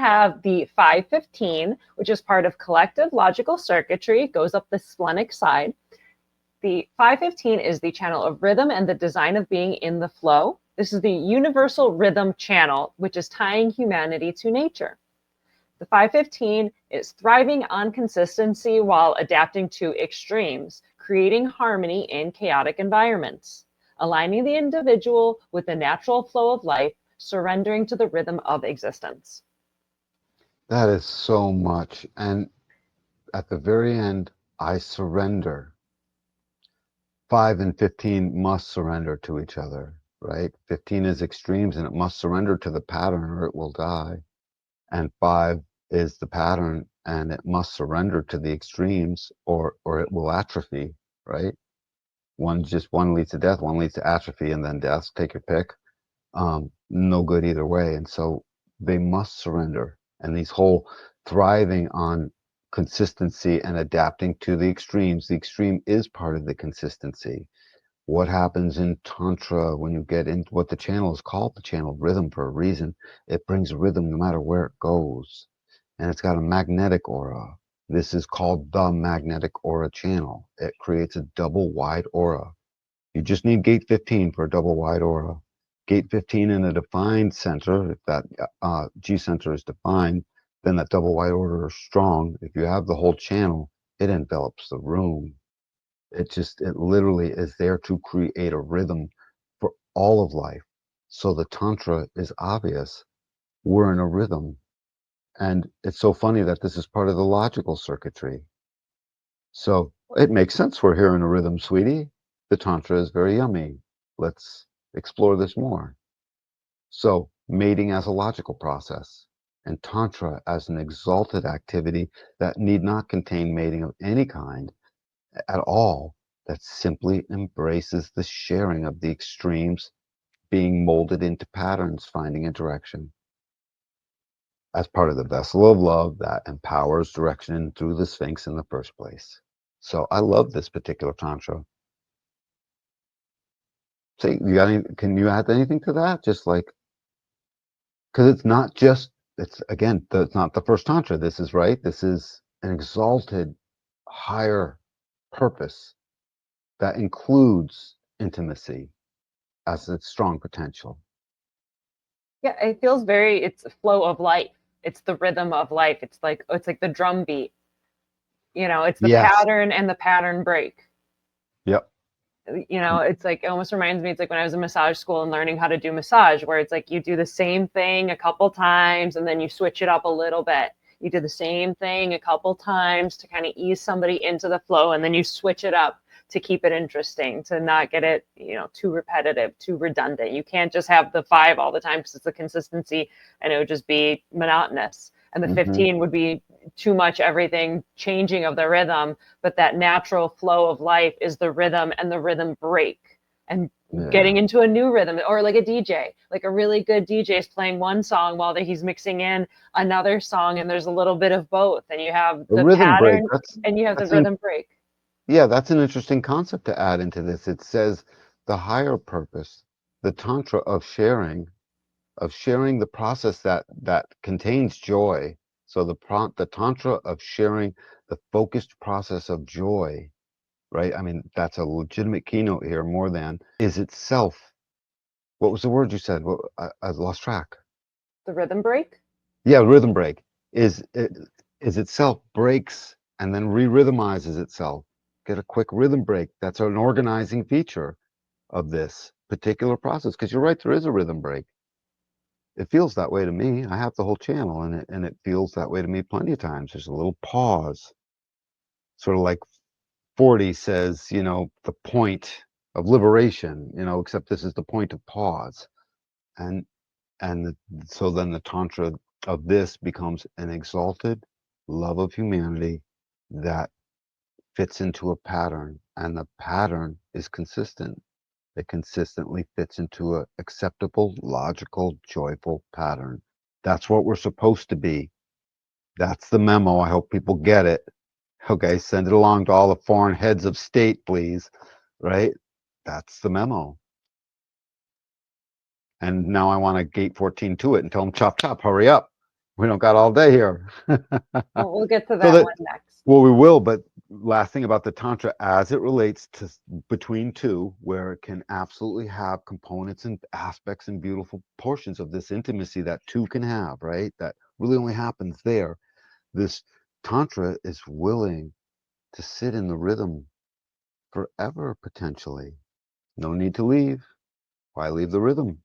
have the 515, which is part of collective logical circuitry, goes up the splenic side. The 515 is the channel of rhythm and the design of being in the flow. This is the universal rhythm channel, which is tying humanity to nature. The 515 is thriving on consistency while adapting to extremes, creating harmony in chaotic environments, aligning the individual with the natural flow of life, surrendering to the rhythm of existence. That is so much. And at the very end, I surrender. 5 and 15 must surrender to each other, right? 15 is extremes and it must surrender to the pattern or it will die. And 5 is the pattern and it must surrender to the extremes or it will atrophy, right? One leads to death, one leads to atrophy and then death. Take your pick. No good either way. And so they must surrender. And these whole thriving on consistency and adapting to the extreme is part of the consistency. What happens in Tantra when you get into what the channel is called, the channel of rhythm for a reason, it brings rhythm no matter where it goes. And it's got a magnetic aura. This is called the magnetic aura channel. It creates a double wide aura. You just need gate 15 for a double wide aura. Gate 15 in a defined center, if that G center is defined, then that double wide aura is strong. If you have the whole channel, it envelops the room. It literally is there to create a rhythm for all of life. So the Tantra is obvious. We're in a rhythm. And it's so funny that this is part of the logical circuitry. So it makes sense we're here in a rhythm, sweetie. The Tantra is very yummy. Let's explore this more. So mating as a logical process and Tantra as an exalted activity that need not contain mating of any kind at all, that simply embraces the sharing of the extremes being molded into patterns, finding a direction. As part of the vessel of love that empowers direction through the Sphinx in the first place. So I love this particular Tantra. Say, can you add anything to that? Just like, because it's not just, it's not the first Tantra. This is right. This is an exalted, higher purpose that includes intimacy as its strong potential. Yeah, it feels it's a flow of life. It's the rhythm of life. It's like the drum beat. It's the Yes. pattern and the pattern break. Yep. It's like, it almost reminds me, it's like when I was in massage school and learning how to do massage, where it's like you do the same thing a couple times and then you switch it up a little bit. You do the same thing a couple times to kind of ease somebody into the flow, and then you switch it up to keep it interesting, to not get it, too repetitive, too redundant. You can't just have the 5 all the time because it's the consistency and it would just be monotonous. And the 15 would be too much everything changing of the rhythm, but that natural flow of life is the rhythm and the rhythm break and getting into a new rhythm. Or like a DJ, like a really good DJ is playing one song while he's mixing in another song, and there's a little bit of both, and you have the rhythm break. pattern and you have the rhythm break. Yeah, that's an interesting concept to add into this. It says the higher purpose, the Tantra of sharing the process that contains joy. So the Tantra of sharing the focused process of joy, right? I mean, that's a legitimate keynote here, more than is itself. What was the word you said? I lost track. The rhythm break? Yeah, rhythm break is itself breaks and then re-rhythmizes itself. Get a quick rhythm break. That's an organizing feature of this particular process. Because you're right, there is a rhythm break. It feels that way to me. I have the whole channel, and it feels that way to me plenty of times. There's a little pause, sort of like 40 says, the point of liberation, except this is the point of pause. And so then the Tantra of this becomes an exalted love of humanity that fits into a pattern, and the pattern is consistent. It consistently fits into an acceptable, logical, joyful pattern. That's what we're supposed to be. That's the memo. I hope people get it. Okay, send it along to all the foreign heads of state, please. Right? That's the memo. And now I want to gate 14 to it and tell them, chop, chop, hurry up. We don't got all day here. We'll get to So that that, one next. well, we will, but last thing about the Tantra as it relates to between two, where it can absolutely have components and aspects and beautiful portions of this intimacy that two can have, right? That really only happens there. This Tantra is willing to sit in the rhythm forever, potentially. No need to leave. Why leave the rhythm?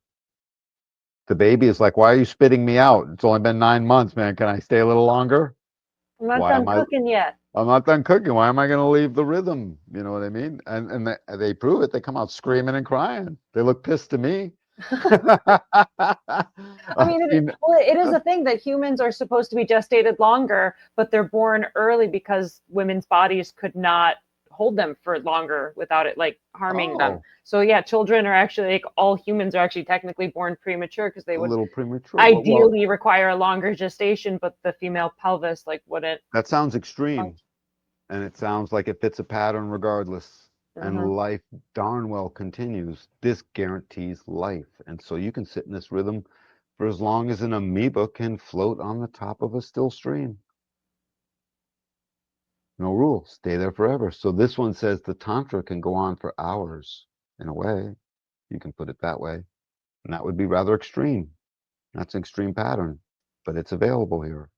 The baby is like, why are you spitting me out? It's only been 9 months, man. Can I stay a little longer? I'm not Why done am I? cooking yet. I'm not done cooking. Why am I going to leave the rhythm? You know what I mean? And they prove it. They come out screaming and crying. They look pissed to me. I mean, well, it is a thing that humans are supposed to be gestated longer, but they're born early because women's bodies could not hold them for longer without it like harming them. Oh, So yeah, children are actually like all humans are actually technically born premature because they a would little premature. Well, ideally require a longer gestation, but the female pelvis like wouldn't that sounds extreme, function. and it sounds like it fits a pattern regardless. Uh-huh. And life darn well continues. This guarantees life. And so you can sit in this rhythm for as long as an amoeba can float on the top of a still stream. No rules. Stay there forever. So this one says the Tantra can go on for hours. In a way, you can put it that way. And that would be rather extreme. That's an extreme pattern, but it's available here.